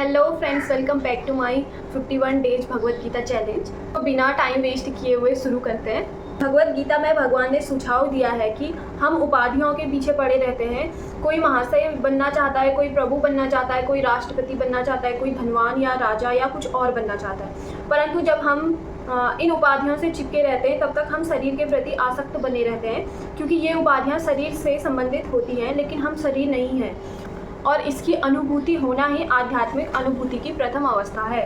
Hello friends, welcome back to my 51 days Bhagavad Gita challenge. तो बिना time waste किए हुए शुरू करते हैं। भगवत गीता में भगवान ने सुझाव दिया है कि हम उपाधियों के पीछे पड़े रहते हैं। कोई महाशय बनना चाहता है, कोई प्रभु बनना चाहता है, कोई राष्ट्रपति बनना चाहता है, कोई धनवान या राजा या कुछ और बनना चाहता है। परंतु जब हम इन उपाधियों से चिपके रहते हैं तब तक हम शरीर के प्रति आसक्त बने रहते हैं, क्योंकि ये उपाधियाँ शरीर से संबंधित होती हैं, लेकिन हम शरीर नहीं हैं और इसकी अनुभूति होना ही आध्यात्मिक अनुभूति की प्रथम अवस्था है।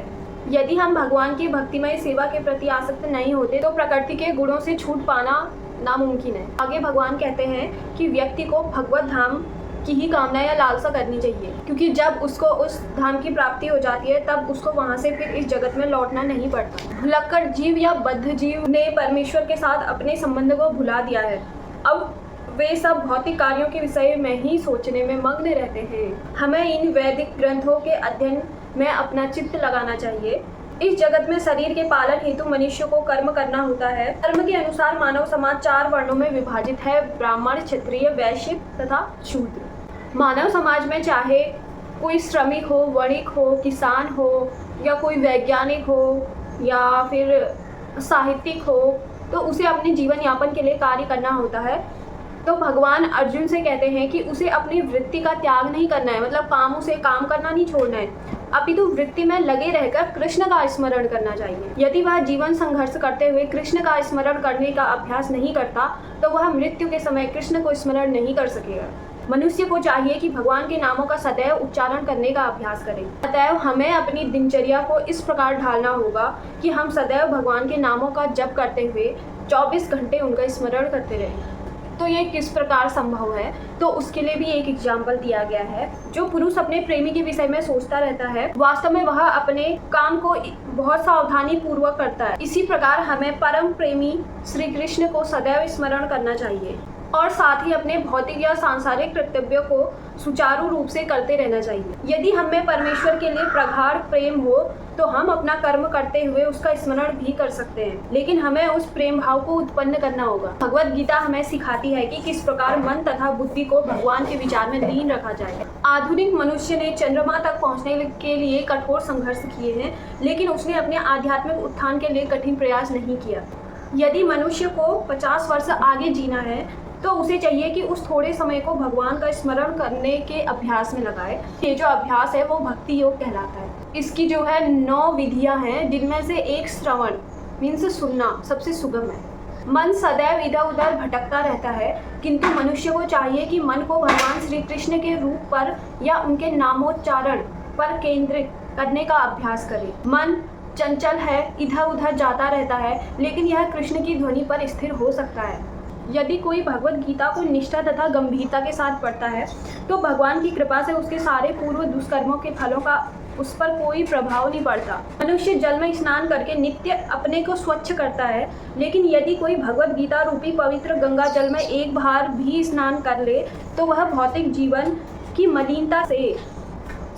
यदि हम भगवान की भक्तिमय सेवा के प्रति आसक्त नहीं होते तो प्रकृति के गुणों से छूट पाना नामुमकिन है। आगे भगवान कहते हैं कि व्यक्ति को भगवत धाम की ही कामना या लालसा करनी चाहिए, क्योंकि जब उसको उस धाम की प्राप्ति हो जाती है तब उसको वहाँ से फिर इस जगत में लौटना नहीं पड़ता। भुलक्कड़ जीव या बद्ध जीव ने परमेश्वर के साथ अपने संबंध को भुला दिया है। अब वे सब भौतिक कार्यों के विषय में ही सोचने में मग्न रहते हैं। हमें इन वैदिक ग्रंथों के अध्ययन में अपना चित्त लगाना चाहिए। इस जगत में शरीर के पालन हेतु मनुष्य को कर्म करना होता है। कर्म के अनुसार मानव समाज 4 वर्णों में विभाजित है: ब्राह्मण, क्षत्रिय, वैश्य तथा शूद्र। मानव समाज में चाहे कोई श्रमिक हो, वणिक हो, किसान हो, या कोई वैज्ञानिक हो या फिर साहित्यिक हो, तो उसे अपने जीवन यापन के लिए कार्य करना होता है। तो भगवान अर्जुन से कहते हैं कि उसे अपनी वृत्ति का त्याग नहीं करना है, मतलब कामों से काम करना नहीं छोड़ना है, अपितु वृत्ति में लगे रहकर कृष्ण का स्मरण करना चाहिए। यदि वह जीवन संघर्ष करते हुए कृष्ण का स्मरण करने का अभ्यास नहीं करता तो वह मृत्यु के समय कृष्ण को स्मरण नहीं कर सकेगा। मनुष्य को चाहिए कि भगवान के नामों का सदैव उच्चारण करने का अभ्यास करें। अतएव हमें अपनी दिनचर्या को इस प्रकार ढालना होगा कि हम सदैव भगवान के नामों का जप करते हुए 24 घंटे उनका स्मरण करते रहें। तो ये किस प्रकार संभव है, तो उसके लिए भी एक एग्जाम्पल दिया गया है। जो पुरुष अपने प्रेमी के विषय में सोचता रहता है, वास्तव में वह अपने काम को बहुत सावधानी पूर्वक करता है। इसी प्रकार हमें परम प्रेमी श्री कृष्ण को सदैव स्मरण करना चाहिए और साथ ही अपने भौतिक या सांसारिक कर्तव्यों को सुचारू रूप से करते रहना चाहिए। यदि हमें परमेश्वर के लिए प्रगाढ़ प्रेम हो तो हम अपना कर्म करते हुए उसका स्मरण भी कर सकते हैं, लेकिन हमें उस प्रेम भाव को उत्पन्न करना होगा। भगवत गीता हमें सिखाती है कि किस प्रकार मन तथा बुद्धि को भगवान के विचार में लीन रखा जाए। आधुनिक मनुष्य ने चंद्रमा तक पहुंचने के लिए कठोर संघर्ष किए हैं, लेकिन उसने अपने आध्यात्मिक उत्थान के लिए कठिन प्रयास नहीं किया। यदि मनुष्य को 50 वर्ष आगे जीना है तो उसे चाहिए कि उस थोड़े समय को भगवान का स्मरण करने के अभ्यास में लगाए। ये जो अभ्यास है वो भक्ति योग कहलाता है। इसकी जो है 9 विधियां हैं, जिनमें से एक श्रवण मीन्स सुनना सबसे सुगम है। मन सदैव इधर उधर भटकता रहता है, किंतु मनुष्य को चाहिए कि मन को भगवान श्री कृष्ण के रूप पर या उनके नामोच्चारण पर केंद्रित करने का अभ्यास करे। मन चंचल है, इधर उधर जाता रहता है, लेकिन यह कृष्ण की ध्वनि पर स्थिर हो सकता है। यदि कोई भगवत गीता को निष्ठा तथा गंभीरता के साथ पढ़ता है तो भगवान की कृपा से उसके सारे पूर्व दुष्कर्मों के फलों का उस पर कोई प्रभाव नहीं पड़ता। मनुष्य जल में स्नान करके नित्य अपने को स्वच्छ करता है, लेकिन यदि कोई भगवत गीता रूपी पवित्र गंगा जल में एक बार भी स्नान कर ले तो वह भौतिक जीवन की मलिनता से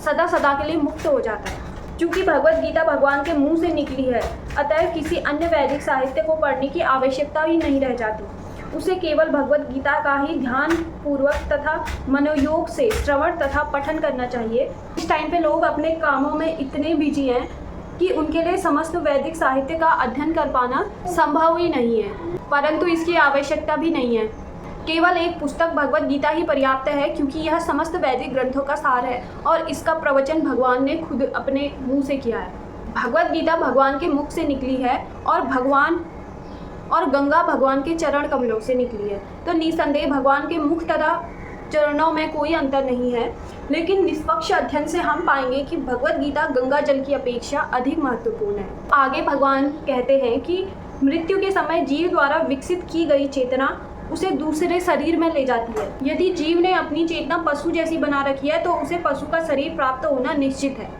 सदा सदा के लिए मुक्त हो जाता है। क्योंकि भगवत गीता भगवान के मुंह से निकली है, अतः किसी अन्य वैदिक साहित्य को पढ़ने की आवश्यकता ही नहीं रह जाती। उसे केवल भगवत गीता का ही ध्यान पूर्वक तथा मनोयोग से श्रवण तथा पठन करना चाहिए। इस टाइम पे लोग अपने कामों में इतने बिजी हैं कि उनके लिए समस्त वैदिक साहित्य का अध्ययन कर पाना संभव ही नहीं है, परंतु इसकी आवश्यकता भी नहीं है। केवल एक पुस्तक भगवत गीता ही पर्याप्त है, क्योंकि यह समस्त वैदिक ग्रंथों का सार है और इसका प्रवचन भगवान ने खुद अपने मुँह से किया है। भगवत गीता भगवान के मुख से निकली है और गंगा भगवान के चरण कमलों से निकली है। तो निसंदेह भगवान के मुख तथा चरणों में कोई अंतर नहीं है, लेकिन निष्पक्ष अध्ययन से हम पाएंगे कि भगवत गीता गंगा जल की अपेक्षा अधिक महत्वपूर्ण है। आगे भगवान कहते हैं कि मृत्यु के समय जीव द्वारा विकसित की गई चेतना उसे दूसरे शरीर में ले जाती है। यदि जीव ने अपनी चेतना पशु जैसी बना रखी है तो उसे पशु का शरीर प्राप्त होना निश्चित है।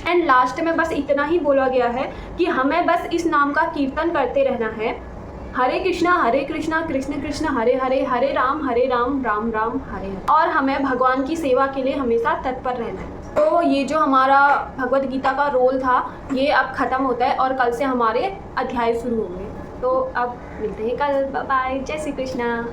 एंड लास्ट में बस इतना ही बोला गया है कि हमें बस इस नाम का कीर्तन करते रहना है। हरे कृष्णा कृष्ण कृष्ण हरे हरे, हरे राम राम राम हरे हरे। और हमें भगवान की सेवा के लिए हमेशा तत्पर रहना है। तो ये जो हमारा भगवत गीता का रोल था ये अब ख़त्म होता है और कल से हमारे अध्याय शुरू होंगे। तो अब मिलते हैं कल। बाय, जय श्री कृष्णा।